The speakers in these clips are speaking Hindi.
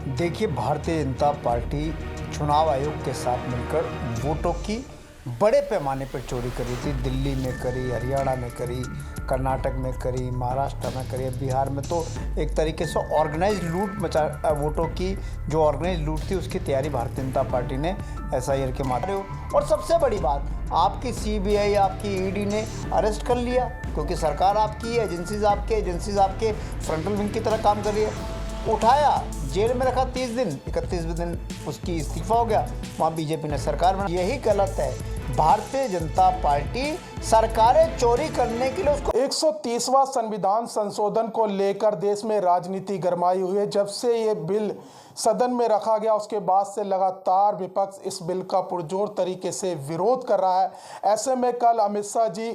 देखिए, भारतीय जनता पार्टी चुनाव आयोग के साथ मिलकर वोटों की बड़े पैमाने पर चोरी कर रही थी। दिल्ली में करी, हरियाणा में करी, कर्नाटक में करी, महाराष्ट्र में करी, बिहार में तो एक तरीके से ऑर्गेनाइज लूट मचा वोटों की जो ऑर्गेनाइज लूट थी उसकी तैयारी भारतीय जनता पार्टी ने एसआईआर के माध्यम। और सबसे बड़ी बात, आपकी सीबीआई, आपकी ईडी ने अरेस्ट कर लिया क्योंकि सरकार आपकी है, एजेंसीज आपके फ्रंटल विंग की तरह काम कर रही है। उठाया, जेल में रखा 30 दिन, 31वें दिन उसकी इस्तीफा हो गया। वहाँ बीजेपी ने सरकार बना। यही गलत है। भारतीय जनता पार्टी सरकारें चोरी करने के लिए उसको 130वां संविधान संशोधन को लेकर देश में राजनीति गरमाई हुई है। जब से ये बिल सदन में रखा गया उसके बाद से लगातार विपक्ष इस बिल का पुरजोर तरीके से विरोध कर रहा है। ऐसे में कल अमित शाह जी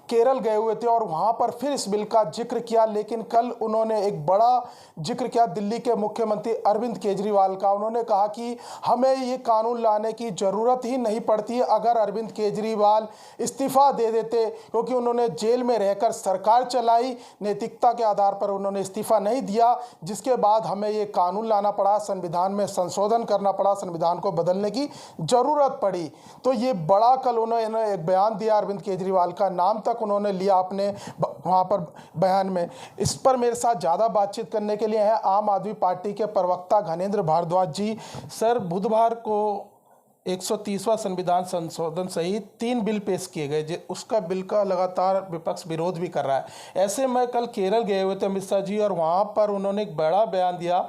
केरल गए हुए थे और वहां पर फिर इस बिल का जिक्र किया, लेकिन कल उन्होंने एक बड़ा जिक्र किया दिल्ली के मुख्यमंत्री अरविंद केजरीवाल का। उन्होंने कहा कि हमें ये कानून लाने की ज़रूरत ही नहीं पड़ती अगर अरविंद केजरीवाल इस्तीफा दे देते, क्योंकि उन्होंने जेल में रहकर सरकार चलाई, नैतिकता के आधार पर उन्होंने इस्तीफा नहीं दिया, जिसके बाद हमें ये कानून लाना पड़ा, संविधान में संशोधन करना पड़ा, संविधान को बदलने की ज़रूरत पड़ी। तो ये बड़ा कल उन्होंने एक बयान दिया, अरविंद केजरीवाल का नाम तक उन्होंने लिया अपने वहाँ पर बयान में। इस पर मेरे साथ ज़्यादा बातचीत करने के लिए हैं आम आदमी पार्टी के प्रवक्ता घनेंद्र भारद्वाज जी। सर, बुधवार को 130वां संविधान संशोधन सहित 3 बिल पेश किए गए, उसका बिल का लगातार विपक्ष विरोध भी कर रहा है। ऐसे में कल केरल गए हुए थे अमित शाह जी और वहाँ पर उन्होंने एक बड़ा बयान दिया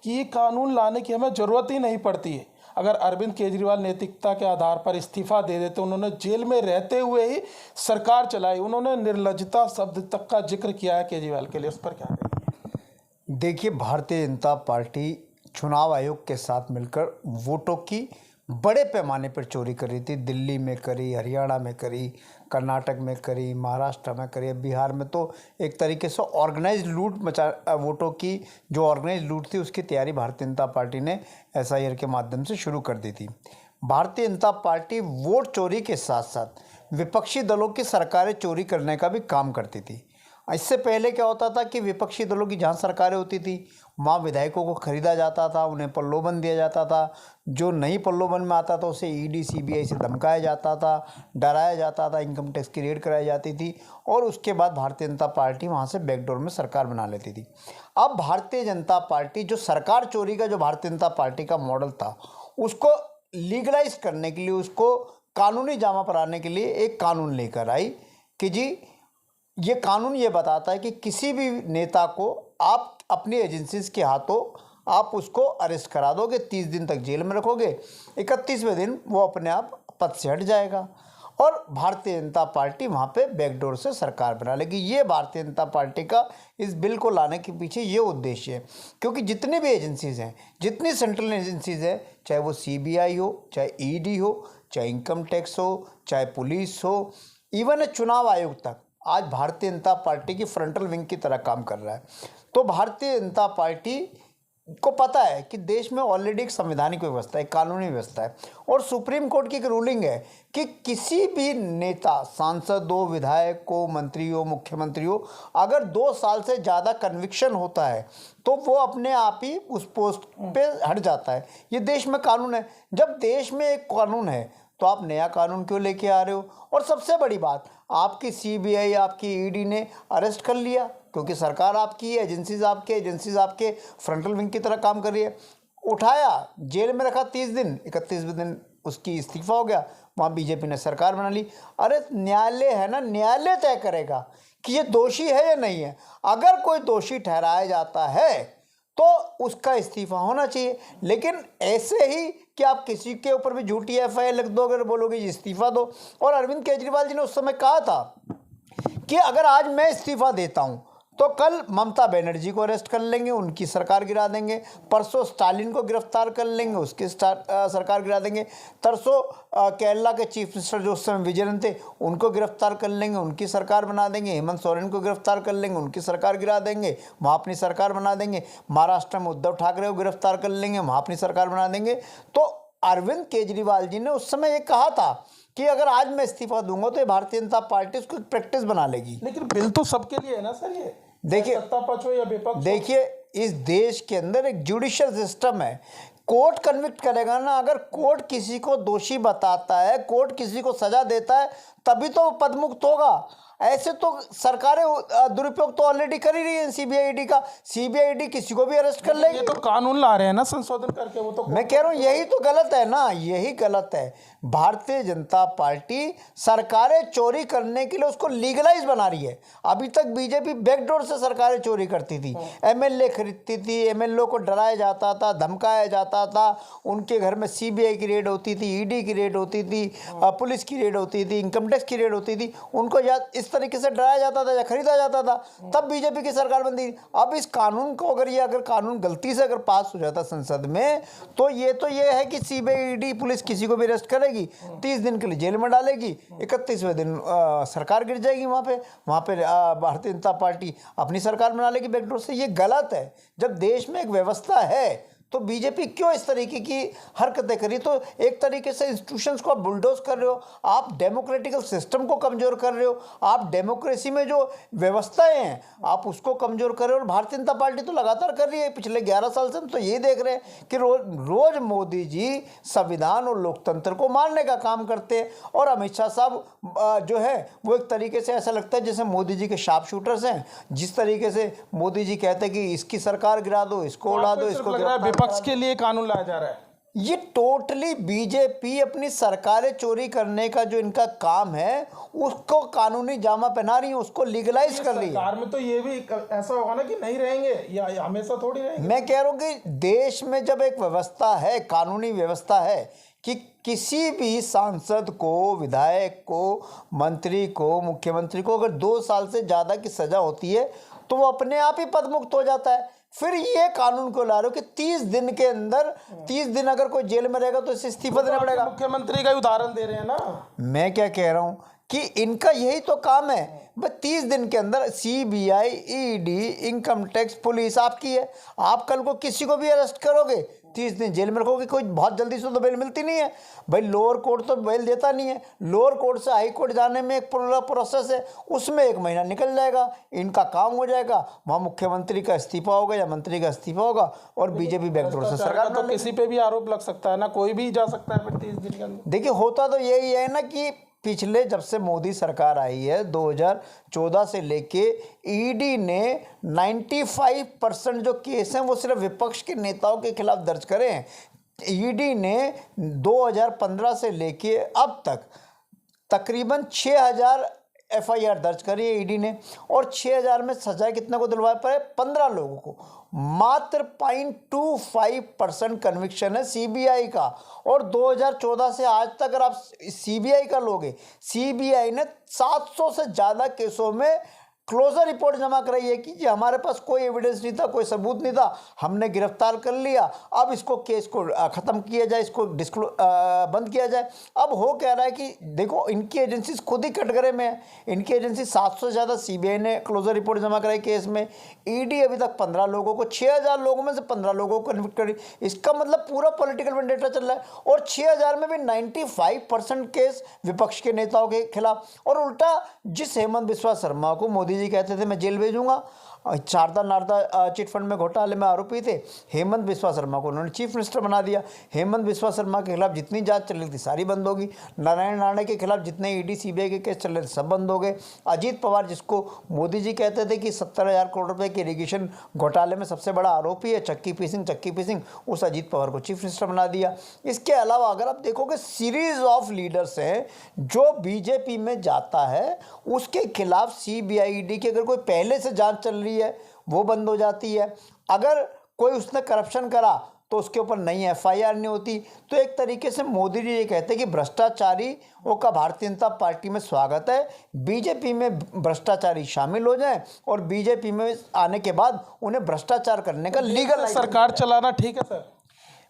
कि ये कानून लाने की हमें ज़रूरत ही नहीं पड़ती है अगर अरविंद केजरीवाल नैतिकता के आधार पर इस्तीफा दे देते। उन्होंने जेल में रहते हुए ही सरकार चलाई। उन्होंने निर्लज्जता शब्द तक का जिक्र किया है केजरीवाल के लिए, उस पर क्या कहेंगे? देखिए, भारतीय जनता पार्टी चुनाव आयोग के साथ मिलकर वोटों की बड़े पैमाने पर चोरी कर रही थी। दिल्ली में करी, हरियाणा में करी, कर्नाटक में करी, महाराष्ट्र में करी, बिहार में तो एक तरीके से ऑर्गेनाइज लूट मचा वोटों की जो ऑर्गेनाइज लूट थी उसकी तैयारी भारतीय जनता पार्टी ने एसआईआर के माध्यम से शुरू कर दी थी। भारतीय जनता पार्टी वोट चोरी के साथ साथ विपक्षी दलों की सरकारें चोरी करने का भी काम करती थी। इससे पहले क्या होता था कि विपक्षी दलों की जहाँ सरकारें होती थी वहाँ विधायकों को खरीदा जाता था, उन्हें प्रलोभन दिया जाता था। जो नहीं प्रलोभन में आता था उसे ईडी सीबीआई से धमकाया जाता था, डराया जाता था, इनकम टैक्स की रेड कराई जाती थी और उसके बाद भारतीय जनता पार्टी वहाँ से बैकडोर में सरकार बना लेती थी। अब भारतीय जनता पार्टी जो सरकार चोरी का जो भारतीय जनता पार्टी का मॉडल था उसको लीगलाइज करने के लिए, उसको कानूनी जामा पहनाने के लिए एक कानून लेकर आई कि जी ये कानून ये बताता है कि किसी भी नेता को आप अपनी एजेंसीज के हाथों आप उसको अरेस्ट करा दोगे, 30 दिन तक जेल में रखोगे, 31वें दिन वो अपने आप पद से हट जाएगा और भारतीय जनता पार्टी वहाँ पे बैकडोर से सरकार बना लेगी। ये भारतीय जनता पार्टी का इस बिल को लाने के पीछे ये उद्देश्य है, क्योंकि जितनी भी एजेंसीज हैं, जितनी सेंट्रल एजेंसीज हैं, चाहे वो सीबीआई हो, चाहे ईडी हो, चाहे इनकम टैक्स हो, चाहे पुलिस हो, इवन चुनाव आयोग तक आज भारतीय जनता पार्टी की फ्रंटल विंग की तरह काम कर रहा है। तो भारतीय जनता पार्टी को पता है कि देश में ऑलरेडी एक संवैधानिक व्यवस्था है, कानूनी व्यवस्था है और सुप्रीम कोर्ट की एक रूलिंग है कि किसी भी नेता, सांसद हो, विधायक हो, मंत्री हो, मुख्यमंत्री हो, अगर 2 साल से ज़्यादा कन्विक्शन होता है तो वो अपने आप ही उस पोस्ट पे हट जाता है। ये देश में कानून है। जब देश में एक कानून है तो आप नया कानून क्यों लेके आ रहे हो? और सबसे बड़ी बात, आपकी सीबीआई, आपकी ईडी ने अरेस्ट कर लिया क्योंकि सरकार आपकी है, एजेंसीज आपके फ्रंटल विंग की तरह काम कर रही है। उठाया, जेल में रखा 30 दिन, 31वें दिन उसकी इस्तीफा हो गया। वहाँ बीजेपी ने सरकार बना ली। अरे न्यायालय है ना, न्यायालय तय करेगा कि ये दोषी है या नहीं है। अगर कोई दोषी ठहराया जाता है तो उसका इस्तीफा होना चाहिए, लेकिन ऐसे ही कि आप किसी के ऊपर भी झूठी एफआईआर लिख दो, अगर बोलोगे इस्तीफा दो। और अरविंद केजरीवाल जी ने उस समय कहा था कि अगर आज मैं इस्तीफा देता हूं तो कल ममता बनर्जी को अरेस्ट कर लेंगे, उनकी सरकार गिरा देंगे, परसों स्टालिन को गिरफ्तार कर लेंगे, उसकी सरकार गिरा देंगे, तरसों केरला के चीफ मिनिस्टर जो उस समय विजयन थे उनको गिरफ्तार कर लेंगे, उनकी सरकार बना देंगे, हेमंत सोरेन को गिरफ्तार कर लेंगे, उनकी सरकार गिरा देंगे, वहाँ अपनी सरकार बना देंगे, महाराष्ट्र में उद्धव ठाकरे को गिरफ्तार कर लेंगे, वहाँ अपनी सरकार बना देंगे। तो अरविंद केजरीवाल जी ने उस समय ये कहा था कि अगर आज मैं इस्तीफा दूंगा तो ये भारतीय जनता पार्टी उसको प्रैक्टिस बना लेगी। लेकिन बिल तो सबके लिए है ना सर, ये देखिए सत्ता पक्ष हो या विपक्ष। देखिए, इस देश के अंदर एक जुडिशियल सिस्टम है। कोर्ट कन्विक्ट करेगा ना, अगर कोर्ट किसी को दोषी बताता है, कोर्ट किसी को सजा देता है, तभी तो वो पदमुक्त होगा। ऐसे तो सरकारें दुरुपयोग तो ऑलरेडी कर ही रही है सीबीआईडी का। सीबीआईडी किसी को भी अरेस्ट कर लेगी। ये तो कानून ला रहे हैं ना संशोधन करके, वो तो मैं कह रहा हूँ यही तो गलत है ना, यही गलत है। भारतीय जनता पार्टी सरकारें चोरी करने के लिए उसको लीगलाइज बना रही है। अभी तक बीजेपी बैकडोर से सरकारें चोरी करती थी, एमएलए खरीदती थी, एमएलए को डराया जाता था, धमकाया जाता था, उनके घर में सीबीआई की रेड होती थी, ईडी की रेड होती थी, पुलिस की रेड होती थी, इनकम टैक्स की रेड होती थी, उनको इस तरीके से डराया जाता था या खरीदा जाता था, तब बीजेपी की सरकार बनती थी। अब इस कानून को अगर कानून गलती से अगर पास हो जाता संसद में, तो ये है कि सीबीआईडी पुलिस किसी को भी अरेस्ट करेगी, 30 दिन के लिए जेल में डालेगी, 31वें दिन सरकार गिर जाएगी। वहाँ पे भारतीय जनता पार्टी अपनी सरकार बना लेगी बैकडोर से। ये गलत है। जब देश में एक व्यवस्था है तो बीजेपी क्यों इस तरीके की हरकतें करी? तो एक तरीके से इंस्टीट्यूशंस को आप बुलडोज कर रहे हो, आप डेमोक्रेटिकल सिस्टम को कमज़ोर कर रहे हो, आप डेमोक्रेसी में जो व्यवस्थाएं हैं आप उसको कमज़ोर कर रहे हो। और भारतीय जनता पार्टी तो लगातार कर रही है पिछले 11 साल से। हम तो ये देख रहे हैं कि रोज मोदी जी संविधान और लोकतंत्र को मारने का काम करते हैं। और अमित शाह साहब जो है वो एक तरीके से ऐसा लगता है जैसे मोदी जी के शार्प शूटर्स हैं। जिस तरीके से मोदी जी कहते हैं कि इसकी सरकार गिरा दो, इसको उड़ा दो, इसको विपक्ष के लिए कानून लाया जा रहा है। ये टोटली बीजेपी अपनी सरकारें चोरी करने का जो इनका काम है उसको कानूनी जामा पहना रही है, उसको लीगलाइज कर रही है। सरकार में तो ये भी ऐसा होगा ना कि नहीं रहेंगे या हमेशा थोड़ी रहेंगे। मैं कह रहा हूँ कि देश में जब एक व्यवस्था है, कानूनी व्यवस्था है कि किसी भी सांसद को, विधायक को, मंत्री को, मुख्यमंत्री को अगर 2 साल से ज़्यादा की सजा होती है तो वो अपने आप ही पदमुक्त हो जाता है। फिर ये कानून को ला रहे हो कि 30 दिन के अंदर, 30 दिन अगर कोई जेल में रहेगा तो इसे इस्तीफा देना पड़ेगा। मुख्यमंत्री का उदाहरण दे रहे हैं ना। मैं क्या कह रहा हूँ कि इनका यही तो काम है। बस 30 दिन के अंदर CBI, ED, income tax, police आपकी है। आप कल को किसी को भी अरेस्ट करोगे, 30 दिन जेल में रखोगे। कोई बहुत जल्दी से तो बेल मिलती नहीं है भाई, लोअर कोर्ट तो बेल देता नहीं है। लोअर कोर्ट से हाई कोर्ट जाने में एक पूरा प्रोसेस है, उसमें 1 महीना निकल जाएगा, इनका काम हो जाएगा। वहाँ मुख्यमंत्री का इस्तीफा होगा या मंत्री का इस्तीफा होगा और बीजेपी बैकडोर से सरकार। तो किसी पे भी आरोप लग सकता है ना, कोई भी जा सकता है फिर 30 दिन के अंदर। देखिए होता तो यही है ना कि पिछले जब से मोदी सरकार आई है 2014 से लेके ईडी ने 95% जो केस हैं वो सिर्फ विपक्ष के नेताओं के खिलाफ दर्ज करे हैं। ईडी ने 2015 से लेके अब तक तकरीबन 6000 एफआईआर दर्ज करी है ईडी ने, और 6000 में सजाएं कितने को दिलवा पाए? 15 लोगों को। मात्र 0.25% कन्विक्शन है सीबीआई का। और 2014 से आज तक अगर आप सीबीआई का लोगे, सीबीआई ने 700 से ज़्यादा केसों में क्लोजर रिपोर्ट जमा कराई है कि जी हमारे पास कोई एविडेंस नहीं था, कोई सबूत नहीं था, हमने गिरफ्तार कर लिया, अब इसको केस को ख़त्म किया जाए, इसको बंद किया जाए। अब हो क्या रहा है कि देखो इनकी एजेंसी खुद ही कटघरे में है। इनकी एजेंसी 700 से ज़्यादा सीबीआई ने क्लोजर रिपोर्ट जमा कराई केस में। ईडी अभी तक 15 लोगों को, 6000 लोगों में से 15 लोगों को कन्विक्ट करी। इसका मतलब पूरा पॉलिटिकल वेंडेटा चल रहा है। और 6000 में भी 95% केस विपक्ष के नेताओं के खिलाफ। और उल्टा जिस हेमंत बिस्वा शर्मा को मोदी जी कहते थे मैं जेल भेजूंगा, शारदा नारदा चिट फंड में घोटाले में आरोपी थे, हेमंत बिस्वा शर्मा को उन्होंने चीफ मिनिस्टर बना दिया। हेमंत बिस्वा शर्मा के खिलाफ जितनी जांच चल रही थी सारी बंद होगी। नारायण राणे के खिलाफ जितने ईडी सीबीआई के केस चल रहे थे सब बंद हो गए। अजीत पवार जिसको मोदी जी कहते थे कि 70,000 करोड़ रुपए के इरीगेशन घोटाले में सबसे बड़ा आरोपी है, चक्की पीसिंग, उस अजीत पवार को चीफ मिनिस्टर बना दिया। इसके अलावा अगर आप देखोगे सीरीज ऑफ लीडर्स हैं जो बीजेपी में जाता है उसके खिलाफ सीबीआई, ईडी की अगर कोई पहले से जांच चल रही है वो बंद हो जाती है। अगर कोई उसने करप्शन करा तो उसके ऊपर नई एफआईआर नहीं होती। तो एक तरीके से मोदी जी ये कहते हैं कि भ्रष्टाचारियों का भारतीय जनता पार्टी में स्वागत है, बीजेपी में भ्रष्टाचारी शामिल हो जाएं और बीजेपी में आने के बाद उन्हें भ्रष्टाचार करने का लीगल सरकार चलाना ठीक है सर।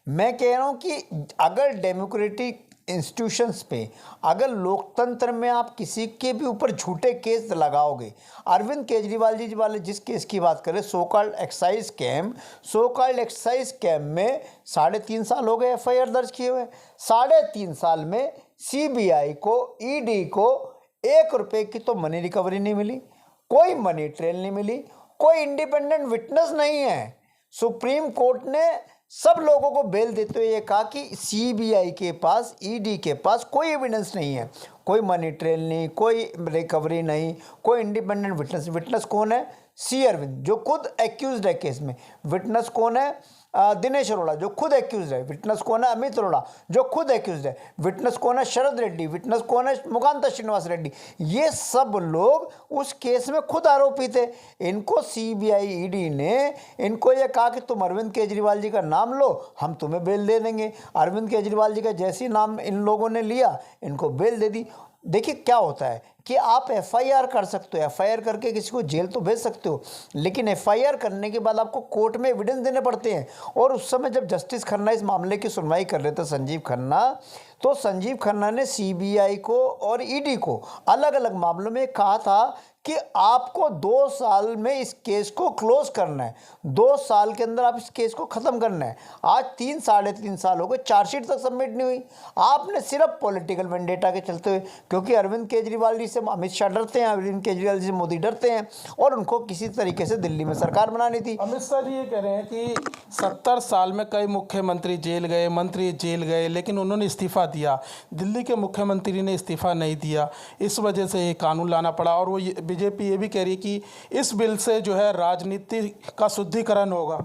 मैं कह रहा हूं कि अगर डेमोक्रेटिक इंस्टीट्यूशंस पे, अगर लोकतंत्र में आप किसी के भी ऊपर झूठे केस लगाओगे, अरविंद केजरीवाल जी वाले जिस केस की बात करें, सो कॉल्ड एक्साइज स्कैम में 3.5 साल हो गए एफआईआर दर्ज किए हुए। 3.5 साल में सीबीआई को, ईडी को 1 रुपए की तो मनी रिकवरी नहीं मिली, कोई मनी ट्रेल नहीं मिली, कोई इंडिपेंडेंट विटनेस नहीं है। सुप्रीम कोर्ट ने सब लोगों को बेल देते हुए ये कहा कि सीबीआई के पास, ईडी के पास कोई एविडेंस नहीं है, कोई मनी ट्रेल नहीं, कोई रिकवरी नहीं, कोई इंडिपेंडेंट विटनेस। विटनेस कौन है? सी अरविंद, जो खुद एक्यूज्ड है केस में। विटनेस कौन है? दिनेश अरोड़ा, जो खुद एक्यूज्ड है। विटनेस कौन है? अमित अरोड़ा, जो खुद एक्यूज्ड है। विटनेस कौन है? शरद रेड्डी। विटनेस कौन है? मुकांता श्रीनिवास रेड्डी। ये सब लोग उस केस में खुद आरोपी थे। इनको सीबीआई, ईडी ने इनको ये कहा कि तुम अरविंद केजरीवाल जी का नाम लो, हम तुम्हें बेल दे देंगे। अरविंद केजरीवाल जी का जैसे ही नाम इन लोगों ने लिया, इनको बेल दे दी। देखिए क्या होता है कि आप एफआईआर कर सकते हो, एफआईआर करके किसी को जेल तो भेज सकते हो, लेकिन एफआईआर करने के बाद आपको कोर्ट में एविडेंस देने पड़ते हैं। और उस समय जब जस्टिस खन्ना इस मामले की सुनवाई कर रहे थे, संजीव खन्ना, तो संजीव खन्ना ने सीबीआई को और ईडी को अलग अलग मामलों में कहा था कि आपको 2 साल में इस केस को क्लोज करना है, 2 साल के अंदर आप इस केस को ख़त्म करना है। आज 3 साढ़े 3 साल हो गए, चार्जशीट तक सबमिट नहीं हुई। आपने सिर्फ पॉलिटिकल वेंडेटा के चलते हुए, क्योंकि अरविंद केजरीवाल जी से अमित शाह डरते हैं, अरविंद केजरीवाल जी से मोदी डरते हैं, और उनको किसी तरीके से दिल्ली में सरकार बनानी थी। अमित शाह जी ये कह रहे हैं कि 70 साल में कई मुख्यमंत्री जेल गए, मंत्री जेल गए, लेकिन उन्होंने इस्तीफा दिया। दिल्ली के मुख्यमंत्री ने इस्तीफा नहीं दिया, इस वजह से ये कानून लाना पड़ा। और वो बीजेपी ये भी कह रही है कि इस बिल से जो है राजनीति का शुद्धिकरण होगा।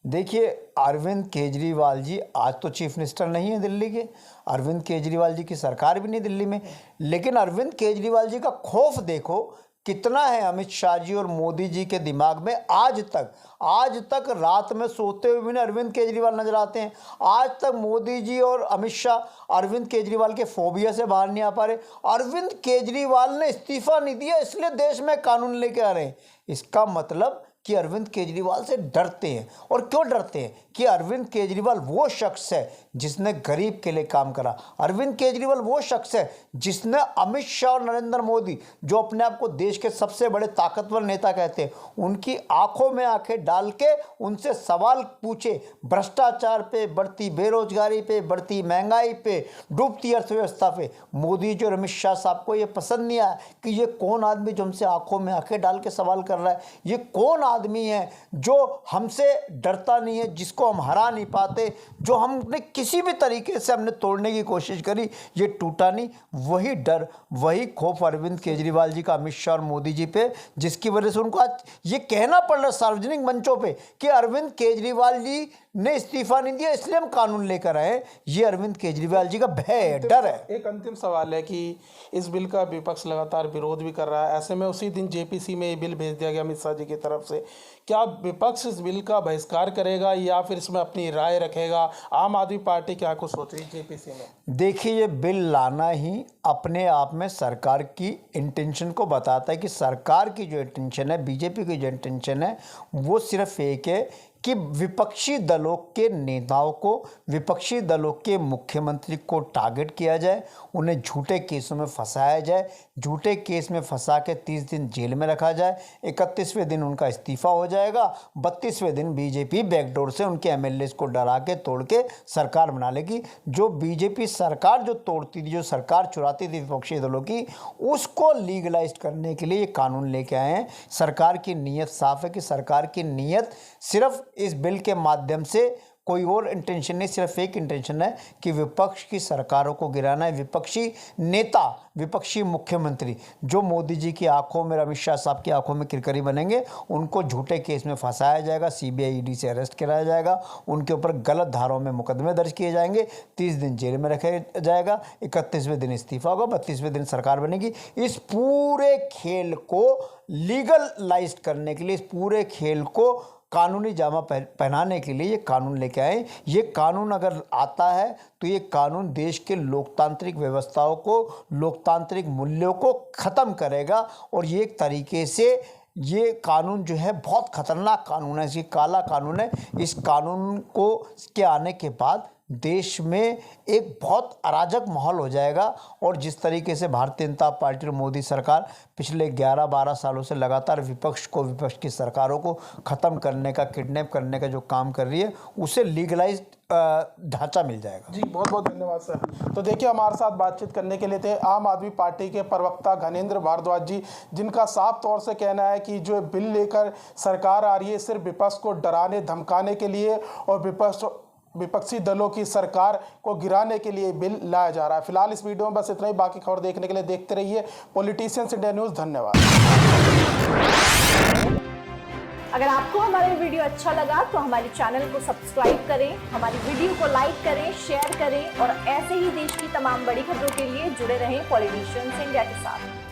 देखिए, अरविंद केजरीवाल जी आज तो चीफ मिनिस्टर नहीं है दिल्ली के, अरविंद केजरीवाल जी की सरकार भी नहीं दिल्ली में, लेकिन अरविंद केजरीवाल जी का खौफ देखो कितना है अमित शाह जी और मोदी जी के दिमाग में। आज तक रात में सोते हुए भी अरविंद केजरीवाल नजर आते हैं। आज तक मोदी जी और अमित शाह अरविंद केजरीवाल के फोबिया से बाहर नहीं आ पा रहे। अरविंद केजरीवाल ने इस्तीफा नहीं दिया, इसलिए देश में कानून लेके आ रहे हैं। इसका मतलब कि अरविंद केजरीवाल से डरते हैं। और क्यों डरते हैं? कि अरविंद केजरीवाल वो शख्स है जिसने गरीब के लिए काम करा। अरविंद केजरीवाल वो शख्स है जिसने अमित शाह और नरेंद्र मोदी, जो अपने आप को देश के सबसे बड़े ताकतवर नेता कहते हैं, उनकी आंखों में आंखें डाल के उनसे सवाल पूछे। भ्रष्टाचार पे, बढ़ती बेरोजगारी पे, बढ़ती महंगाई पे, डूबती अर्थव्यवस्था पे। मोदी जी और अमित शाह साहब को ये पसंद नहीं आया कि ये कौन आदमी जो हमसे आंखों में आंखें डाल के सवाल कर रहा है, ये कौन आदमी है जो हमसे डरता नहीं है, जिसको हम हरा नहीं पाते, जो हमने किसी भी तरीके से हमने तोड़ने की कोशिश करी, ये टूटा नहीं। वही डर, वही खौफ अरविंद केजरीवाल जी का अमित शाह और मोदी जी पे, जिसकी वजह से उनको आज ये कहना पड़ रहा है सार्वजनिक मंचों पे कि अरविंद केजरीवाल जी ने इस्तीफा नहीं दिया इसलिए हम कानून लेकर आए। ये अरविंद केजरीवाल जी का भय है, डर है। एक अंतिम सवाल है कि इस बिल का विपक्ष लगातार विरोध भी कर रहा है। ऐसे में उसी दिन जेपीसी में ये बिल भेज दिया गया अमित शाह जी की तरफ से। क्या विपक्ष इस बिल का बहिष्कार करेगा या फिर इसमें अपनी राय रखेगा? आम आदमी पार्टी क्या कुछ सोच रही है जेपीसी में? देखिए, ये बिल लाना ही अपने आप में सरकार की इंटेंशन को बताता है कि सरकार की जो इंटेंशन है, बीजेपी की जो इंटेंशन है, वो सिर्फ एक है कि विपक्षी दलों के नेताओं को, विपक्षी दलों के मुख्यमंत्री को टारगेट किया जाए, उन्हें झूठे केसों में फंसाया जाए, झूठे केस में फंसा के 30 दिन जेल में रखा जाए, 31वें दिन उनका इस्तीफा हो जाएगा, 32वें दिन बीजेपी बैकडोर से उनके एमएलएस को डरा के तोड़ के सरकार बना लेगी। जो बीजेपी सरकार जो तोड़ती थी, जो सरकार चुराती थी विपक्षी दलों की, उसको लीगलाइज करने के लिए ये कानून लेके आए हैं। सरकार की नीयत साफ है कि सरकार की नीयत सिर्फ इस बिल के माध्यम से, कोई और इंटेंशन नहीं, सिर्फ एक इंटेंशन है कि विपक्ष की सरकारों को गिराना है। विपक्षी नेता, विपक्षी मुख्यमंत्री जो मोदी जी की आंखों में, अमित शाह साहब की आंखों में किरकरी बनेंगे, उनको झूठे केस में फंसाया जाएगा, सीबीआई ईडी से अरेस्ट कराया जाएगा, उनके ऊपर गलत धाराओं में मुकदमे दर्ज किए जाएंगे, 30 दिन जेल में रखा जाएगा, 31वें दिन इस्तीफा होगा, 32वें दिन सरकार बनेगी। इस पूरे खेल को लीगलाइज करने के लिए, इस पूरे खेल को कानूनी जामा पहनाने के लिए ये कानून लेके आए। ये कानून अगर आता है तो ये कानून देश के लोकतांत्रिक व्यवस्थाओं को, लोकतांत्रिक मूल्यों को ख़त्म करेगा। और ये एक तरीके से ये कानून जो है बहुत खतरनाक कानून है, ये काला कानून है। इस कानून को के आने के बाद देश में एक बहुत अराजक माहौल हो जाएगा। और जिस तरीके से भारतीय जनता पार्टी और मोदी सरकार पिछले 11-12 सालों से लगातार विपक्ष की सरकारों को ख़त्म करने का, किडनैप करने का जो काम कर रही है, उसे लीगलाइज्ड ढांचा मिल जाएगा। जी बहुत बहुत धन्यवाद सर। तो देखिए, हमारे साथ बातचीत करने के लिए थे आम आदमी पार्टी के प्रवक्ता घनेंद्र भारद्वाज जी, जिनका साफ तौर से कहना है कि जो बिल लेकर सरकार आ रही है सिर्फ विपक्ष को डराने धमकाने के लिए और विपक्षी दलों की सरकार को गिराने के लिए बिल लाया जा रहा है। फिलहाल इस वीडियो में बस इतना ही। बाकी खबर देखने के लिए देखते रहिए पॉलिटिशियंस इंडिया न्यूज़। धन्यवाद। अगर आपको हमारा वीडियो अच्छा लगा तो हमारे चैनल को सब्सक्राइब करें, हमारी वीडियो को लाइक करें, शेयर करें और ऐसे ही देश की तमाम बड़ी खबरों के लिए जुड़े रहें पॉलिटिशियंस इंडिया के साथ।